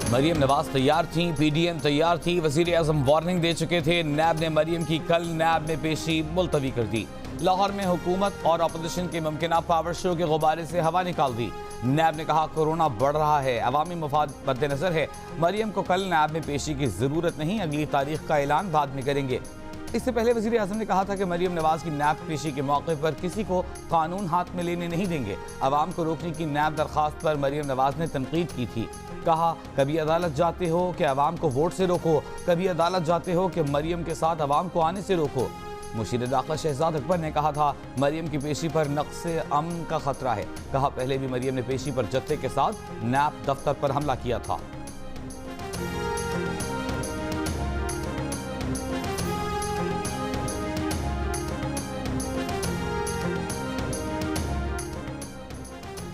मरियम नवाज तैयार थी, पीडीएम तैयार थी, वजीर आजम वार्निंग दे चुके थे। नैब ने मरियम की कल नैब में पेशी मुलतवी कर दी। लाहौर में हुकूमत और अपोजिशन के मुमकिना पावर शो के गुब्बारे से हवा निकाल दी। नैब ने कहा कोरोना बढ़ रहा है, अवामी मफाद मद्देनजर है, मरियम को कल नैब में पेशी की जरूरत नहीं, अगली तारीख का ऐलान बाद में करेंगे। इससे पहले वजीर आजम ने कहा था कि मरियम नवाज की नैब पेशी के मौके पर किसी को कानून हाथ में लेने नहीं देंगे। अवाम को रोकने की नैब दरखास्त पर मरियम नवाज ने तनकीद की थी। कहा कभी अदालत जाते हो कि अवाम को वोट से रोको, कभी अदालत जाते हो कि मरियम के साथ अवाम को आने से रोको। मुशीर दाखिला शहजाद अकबर ने कहा था मरियम की पेशी पर नक्शे अमन का खतरा है। कहा पहले भी मरियम ने पेशी पर जत्थे के साथ नैब दफ्तर पर हमला किया था।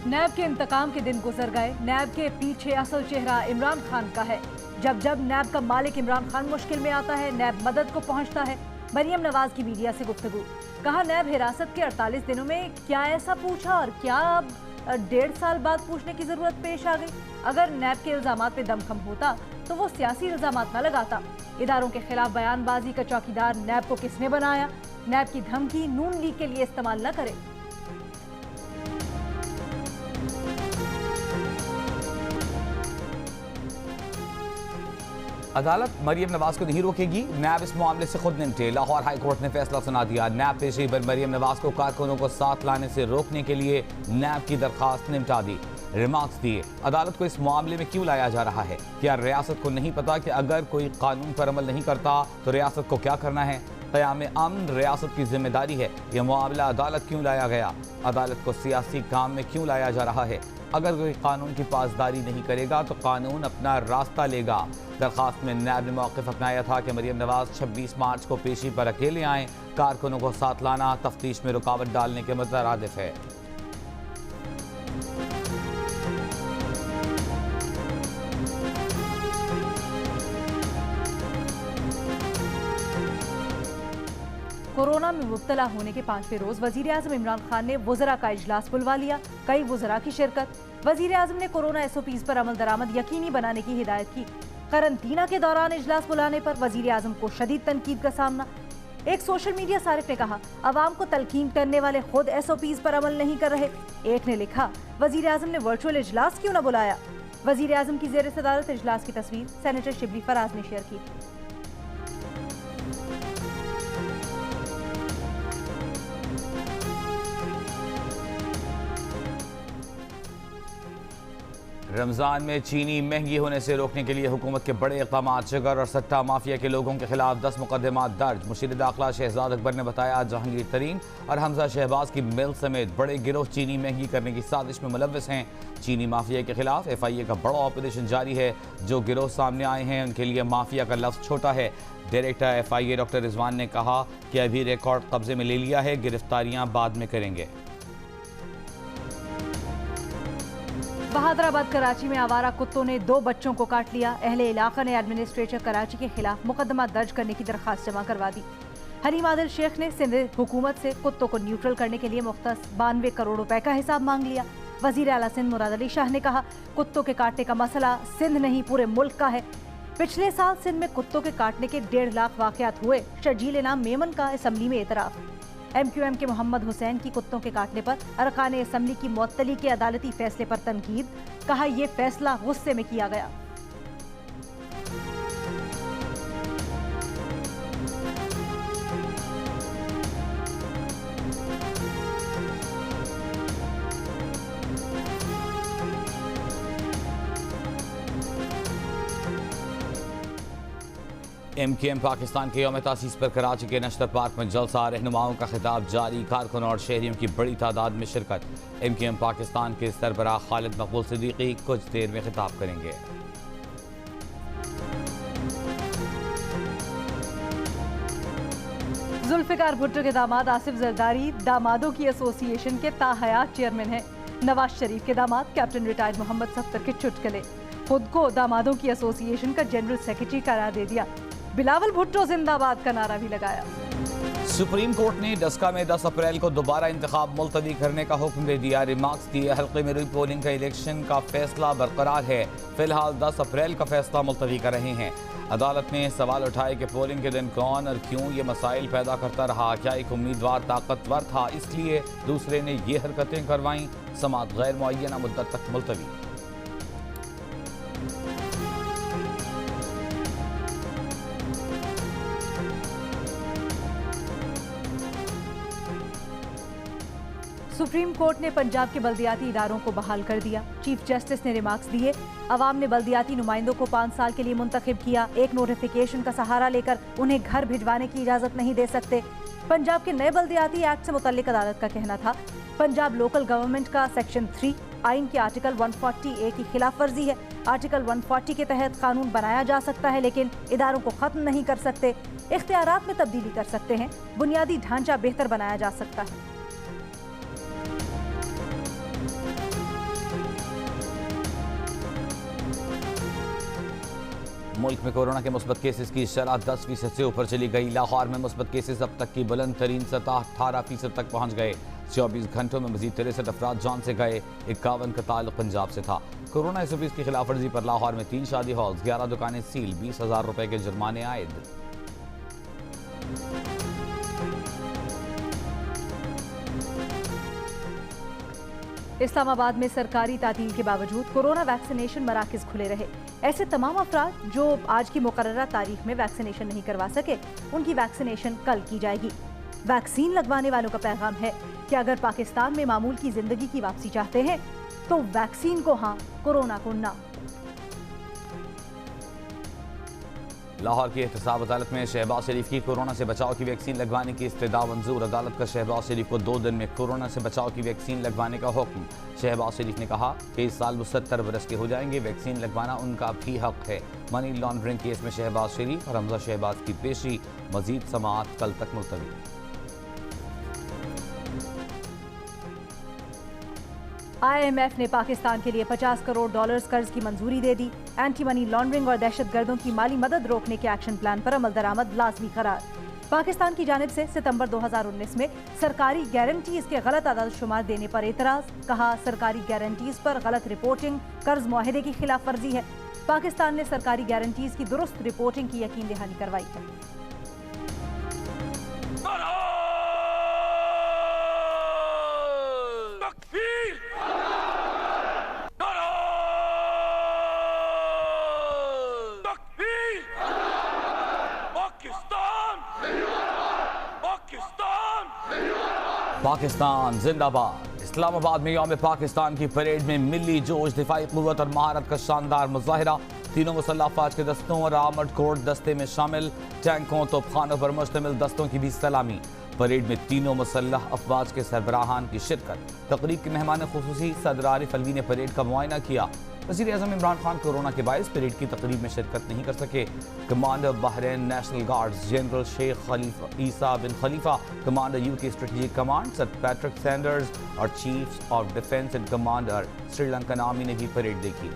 नैब के इंतकाम के दिन गुजर गए। नैब के पीछे असल चेहरा इमरान खान का है। जब जब नैब का मालिक इमरान खान मुश्किल में आता है, नैब मदद को पहुंचता है। मरियम नवाज की मीडिया से गुफ्तगू। कहा नैब हिरासत के 48 दिनों में क्या ऐसा पूछा और क्या अब 1.5 साल बाद पूछने की जरूरत पेश आ गई। अगर नैब के इल्जामात पे दमखम होता तो वो सियासी इल्जामात न लगाता। इदारों के खिलाफ बयानबाजी का चौकीदार नैब को किसने बनाया। नैब की धमकी नून लीग के लिए इस्तेमाल न करे। अदालत मरियम नवाज को नहीं रोकेगी, नैब इस मामले से खुद निपटे। लाहौर हाई कोर्ट ने फैसला सुना दिया। नैब पेशी पर मरियम नवाज को कारकुनों को साथ लाने से रोकने के लिए नैब की दरखास्त निपटा दी। रिमार्क्स दिए अदालत को इस मामले में क्यों लाया जा रहा है। क्या रियासत को नहीं पता कि अगर कोई कानून पर अमल नहीं करता तो रियासत को क्या करना है। क़याम अमन रियासत की जिम्मेदारी है। यह मामला अदालत क्यों लाया गया, अदालत को सियासी काम में क्यों लाया जा रहा है। अगर कोई कानून की पासदारी नहीं करेगा तो कानून अपना रास्ता लेगा। दरखास्त में नैब ने मौक़िफ़ अपनाया था कि मरियम नवाज 26 मार्च को पेशी पर अकेले आएँ। कारकुनों को साथ लाना तफ्तीश में रुकावट डालने के मुतरादिफ है। कोरोना में मुब्तला होने के 5वें रोज वजीर आजम इमरान खान ने वुज़रा का इजलास बुलवा लिया। कई वुज़रा की शिरकत। वजीर आजम ने कोरोना SOPs पर अमल दरामद यकीनी बनाने की हिदायत की। करंतना के दौरान इजलास बुलाने पर वजीर आजम को शदीद तनकीद का सामना। एक सोशल मीडिया सारिफ ने कहा अवाम को तलकीन करने वाले खुद SOPs पर अमल नहीं कर रहे। एक ने लिखा वजीर आजम ने वर्चुअल इजलास क्यों न बुलाया। वजीर आजम की ज़ेर सदारत इजलास की तस्वीर सेनेटर शिबली फराज ने शेयर की। रमज़ान में चीनी महंगी होने से रोकने के लिए हुकूमत के बड़े इक़दाम। शुगर और सट्टा माफिया के लोगों के खिलाफ 10 मुकदमा दर्ज। मुशीर दाखिला शहजाद अकबर ने बताया जहांगीर तरीन और हमजा शहबाज की मिल समेत बड़े गिरोह चीनी महंगी करने की साजिश में मुलव्वस हैं। चीनी माफिया के खिलाफ FIA का बड़ा ऑपरेशन जारी है। जो गिरोह सामने आए हैं उनके लिए माफिया का लफ्ज़ छोटा है। डायरेक्टर FIA डॉक्टर रिजवान ने कहा कि अभी रिकॉर्ड कब्जे में ले लिया है, गिरफ्तारियां बाद में करेंगे। बहादुराबाद कराची में आवारा कुत्तों ने 2 बच्चों को काट लिया। अहले इलाका ने एडमिनिस्ट्रेटर कराची के खिलाफ मुकदमा दर्ज करने की दरखास्त जमा करवा दी। हनीम आदिल शेख ने सिंध हुकूमत से कुत्तों को न्यूट्रल करने के लिए मुख्तस 92 करोड़ रुपए का हिसाब मांग लिया। वजीर आला सिंध मुराद अली शाह ने कहा कुत्तों के काटने का मसला सिंध नहीं पूरे मुल्क का है। पिछले साल सिंध में कुत्तों के काटने के 1.5 लाख वाकयात हुए। शर्जील इनाम मेमन का असम्बली में एतराफ़। MQM के मोहम्मद हुसैन की कुत्तों के काटने पर अरकान असम्बली की मुअत्तली के अदालती फैसले पर तनकीद। कहा यह फैसला गुस्से में किया गया। MQM पाकिस्तान के यौम तासीस पर कराची के नश्तर पार्क में जलसा। रहनुमाओं का खिताब जारी। कारकुनों और शहरियों की बड़ी तादाद में शिरकत। MQM पाकिस्तान के सरबराह खालिद मकबूल सिद्दीकी कुछ देर में खिताब करेंगे। जुल्फिकार भुट्टो के दामाद आसिफ जरदारी दामादों की एसोसिएशन के ताहयात चेयरमैन हैं। नवाज शरीफ के दामाद कैप्टन रिटायर्ड मोहम्मद सफ्तर के चुटकुले। खुद को दामादों की एसोसिएशन का जनरल सेक्रेटरी करार दे दिया। बिलावल भुट्टो जिंदाबाद का नारा भी लगाया। सुप्रीम कोर्ट ने डस्का में 10 अप्रैल को दोबारा इंतखाब मुलतवी करने का हुक्म दे दिया। रिमार्क्स दिए, हल्के में रीपोलिंग का इलेक्शन का फैसला बरकरार है। फिलहाल 10 अप्रैल का फैसला मुलतवी कर रहे हैं। अदालत ने सवाल उठाए कि पोलिंग के दिन कौन और क्यों ये मसाइल पैदा करता रहा। क्या एक उम्मीदवार ताकतवर था इसलिए दूसरे ने ये हरकतें करवाईं। समाअत गैर मुअय्यना मुद्दत तक मुलतवी। सुप्रीम कोर्ट ने पंजाब के बल्दियाती इदारों को बहाल कर दिया। चीफ जस्टिस ने रिमार्क्स दिए, अवाम ने बल्दियाती नुमाइंदों को 5 साल के लिए मुंतखब किया। एक नोटिफिकेशन का सहारा लेकर उन्हें घर भिजवाने की इजाजत नहीं दे सकते। पंजाब के नए बल्दियाती एक्ट से मुतल्लिक अदालत का कहना था, पंजाब लोकल गवर्नमेंट का सेक्शन 3 आइन के आर्टिकल 140A की खिलाफ वर्जी है। आर्टिकल 140 के तहत कानून बनाया जा सकता है लेकिन इदारों को खत्म नहीं कर सकते। इख्तियारात में तब्दीली कर सकते हैं। बुनियादी ढांचा बेहतर बनाया जा सकता है। मुल्क में कोरोना के मुस्बत केसेस की शरह 10% से ऊपर चली गई। लाहौर में मुस्बत केसेस अब तक की बुलंद तरीन सतह 18% तक पहुंच गए। 24 घंटों में मजीद 63 अफराद जान से गए। 51 का ताल्लुक पंजाब से था। कोरोना SOPs की खिलाफ वर्जी पर लाहौर में 3 शादी हॉल्स, 11 दुकानें सील, 20,000 रुपए के जुर्माने आयद। इस्लामाबाद में सरकारी तातील के बावजूद कोरोना वैक्सीनेशन मराकज खुले रहे। ऐसे तमाम अफराद जो आज की मुकर्ररा तारीख में वैक्सीनेशन नहीं करवा सके, उनकी वैक्सीनेशन कल की जाएगी। वैक्सीन लगवाने वालों का पैगाम है कि अगर पाकिस्तान में मामूल की जिंदगी की वापसी चाहते हैं तो वैक्सीन को हाँ, कोरोना को ना। लाहौर की एहतसाब अदालत में शहबाज शरीफ की कोरोना से बचाव की वैक्सीन लगवाने की इस्तदा मंजूर। अदालत का शहबाज शरीफ को 2 दिन में कोरोना से बचाव की वैक्सीन लगवाने का हुक्म। शहबाज शरीफ ने कहा कि इस साल वो 70 बरस के हो जाएंगे। वैक्सीन लगवाना उनका भी हक है। मनी लॉन्ड्रिंग केस में शहबाज शरीफ और हमजा शहबाज की पेशी। मजीद समाअत कल तक मुलतवी। IMF ने पाकिस्तान के लिए $50 करोड़ कर्ज की मंजूरी दे दी। एंटी मनी लॉन्ड्रिंग और दहशतगर्दों की माली मदद रोकने के एक्शन प्लान पर अमल दरामद लाजमी करार। पाकिस्तान की जानिब से सितंबर 2019 में सरकारी गारंटीज के गलत अदद शुमार देने पर एतराज। कहा, सरकारी गारंटीज पर गलत रिपोर्टिंग कर्ज मुआहदे की खिलाफ वर्जी है। पाकिस्तान ने सरकारी गारंटीज की दुरुस्त रिपोर्टिंग की यकीन दहानी करवाई है। पाकिस्तान जिंदाबाद। इस्लामाबाद में यौम पाकिस्तान की परेड में मिली जोश, दिफाई कुव्वत और महारत का शानदार मुजाहिरा। तीनों मुसल्लह अफवाज के दस्तों और आर्मर्ड कोर दस्ते में शामिल टैंकों तोपखानों पर मुश्तमिल दस्तों की भी सलामी। परेड में तीनों मुसल्लह अफवाज के सरबराहान की शिरकत। तकरीब के मेहमान खुसूसी सदर आरिफ अलवी ने परेड का मुआयना किया। वज़ीर आज़म इमरान खान कोरोना के बायस परेड की तकरीब में शिरकत नहीं कर सके। Commander Bahrain national guards general Sheikh Isa bin Khalifa, commander UK strategic command sir Patrick Sanders और chief of defence and commander Sri Lankan army ने भी परेड देखी।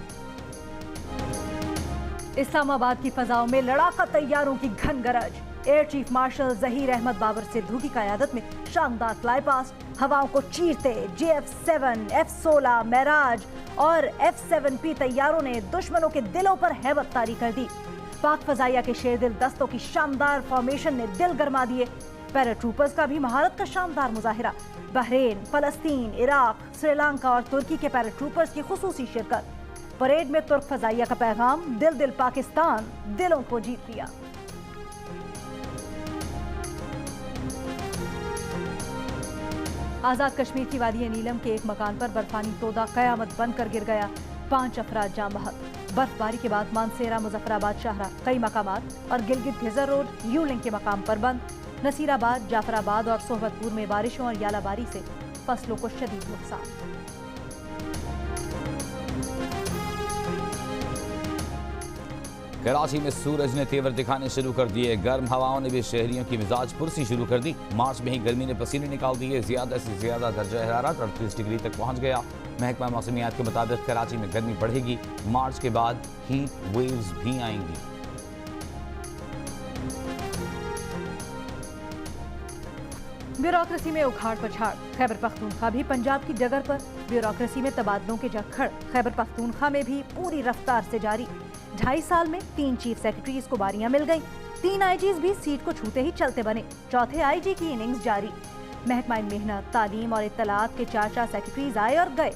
इस्लामाबाद की फजाओं में लड़ाका तैयारों की घन गरज। Air chief marshal Zaheer Ahmed Babar Sidhu की क़यादत में शानदार फ्लाई पास्ट। हवाओं को चीरते JF-7, F-16 मेराज और F-7P तैयारों ने दुश्मनों के दिलों पर हैबत तारी कर दी। पाक फजाइया के शेरदिल दस्तों की शानदार फॉर्मेशन ने दिल गरमा दिए। पैराट्रूपर्स का भी महारत का शानदार मुजाहिरा। बहरीन, फलस्तीन, इराक, श्रीलंका और तुर्की के पैराट्रूपर्स की खुसूसी शिरकत। परेड में तुर्क फजाइया का पैगाम, दिल दिल पाकिस्तान, दिलों को जीत लिया। आज़ाद कश्मीर की वादी नीलम के एक मकान पर बर्फानी तोदा कयामत बनकर गिर गया। 5 अफराद जाँ बहक। बर्फबारी के बाद मानसेरा, मुजफ्फराबाद शाहरा कई मकामात और गिलगित घिजर रोड U-लिंक के मकाम पर बंद। नसीराबाद, जाफराबाद और सोहबतपुर में बारिशों और यालाबारी से फसलों को शदीद नुकसान। कराची में सूरज ने तेवर दिखाने शुरू कर दिए। गर्म हवाओं ने भी शहरियों की मिजाज पुरसी शुरू कर दी। मार्च में ही गर्मी ने पसीने निकाल दिए। ज्यादा से ज्यादा दर्जा हरारत 38 डिग्री तक पहुंच गया। महकमा मौसमियात के मुताबिक कराची में गर्मी बढ़ेगी। मार्च के बाद हीट वेव्स भी आएंगी। ब्यूरोक्रेसी में उखाड़ पछाड़, खैबर पख्तूनख्वा भी पंजाब की डगर पर। ब्यूरोक्रेसी में तबादलों के जक्खड़ खैबर पख्तूनख्वा में भी पूरी रफ्तार से जारी। 2.5 साल में 3 चीफ सेक्रेटरीज को बारियां मिल गईं। 3 आईजीज भी सीट को छूते ही चलते बने। चौथे आईजी की इनिंग्स जारी। महकमा मेहनत, तालीम और इत्तलात के 4 सेक्रेटरीज आए और गए।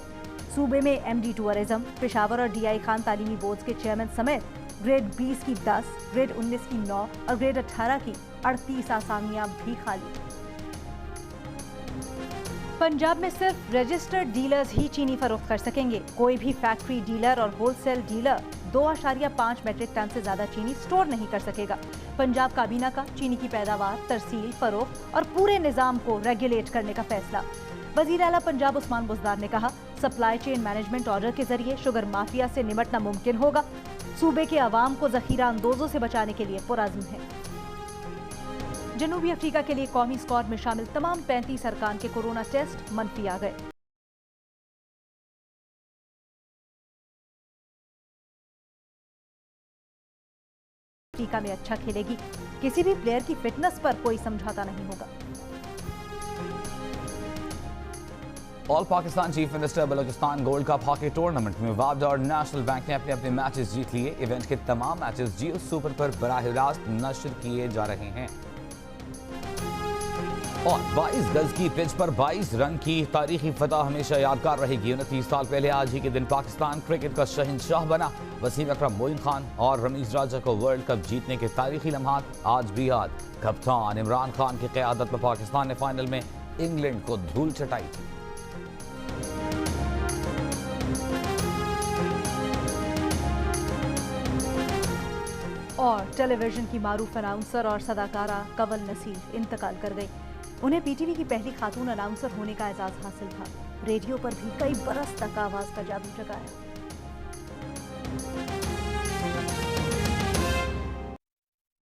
सूबे में एमडी टूरिज्म, पेशावर और डीआई खान तालीमी बोर्ड के चेयरमैन समेत ग्रेड 20 की 10, ग्रेड 19 की 9 और ग्रेड 18 की 38 आसामियां भी खाली। पंजाब में सिर्फ रजिस्टर्ड डीलर्स ही चीनी फरोख्त कर सकेंगे। कोई भी फैक्ट्री डीलर और होलसेल डीलर 2.5 मेट्रिक टन से ज्यादा चीनी स्टोर नहीं कर सकेगा। पंजाब काबीना का चीनी की पैदावार, तरसील, फरोख्त और पूरे निजाम को रेगुलेट करने का फैसला। वजीर आला पंजाब उस्मान बुज़दार ने कहा, सप्लाई चेन मैनेजमेंट ऑर्डर के जरिए शुगर माफिया से निपटना मुमकिन होगा। सूबे के अवाम को जखीरा अंदोजों से बचाने के लिए पुरअज़्म है। जनूबी अफ्रीका के लिए कौमी स्क्वाड में शामिल तमाम 35 अरकान के कोरोना टेस्ट मनफी आ गए। अफ्रीका में अच्छा खेलेगी। किसी भी प्लेयर की फिटनेस पर कोई समझौता नहीं होगा। All Pakistan chief minister Balochistan gold cup hockey tournament में वापडा और नेशनल बैंक ने अपने अपने मैचेस जीत लिए। इवेंट के तमाम मैचेस जियो सुपर पर बराह रास्त नश्र किए जा रहे हैं। और 22 गज की पिच पर 22 रन की तारीखी फतह हमेशा यादगार रहेगी। 29 साल पहले आज ही के दिन पाकिस्तान क्रिकेट का शहंशाह बना। वसीम अकरम, मोइन खान और रमीज राजा को वर्ल्ड कप जीतने के तारीखी लम्हात आज भी याद। कप्तान इमरान खान की क़यादत में पाकिस्तान ने फाइनल में इंग्लैंड को धूल चटाई थी। और टेलीविजन की मारूफ अनाउंसर और सदाकारा कंवल नसीर इंतकाल कर गई। उन्हें पीटीवी की पहली खातून अनाउंसर होने का एजाज़ हासिल था। रेडियो पर भी कई बरस तक आवाज़ का जादू जगाया।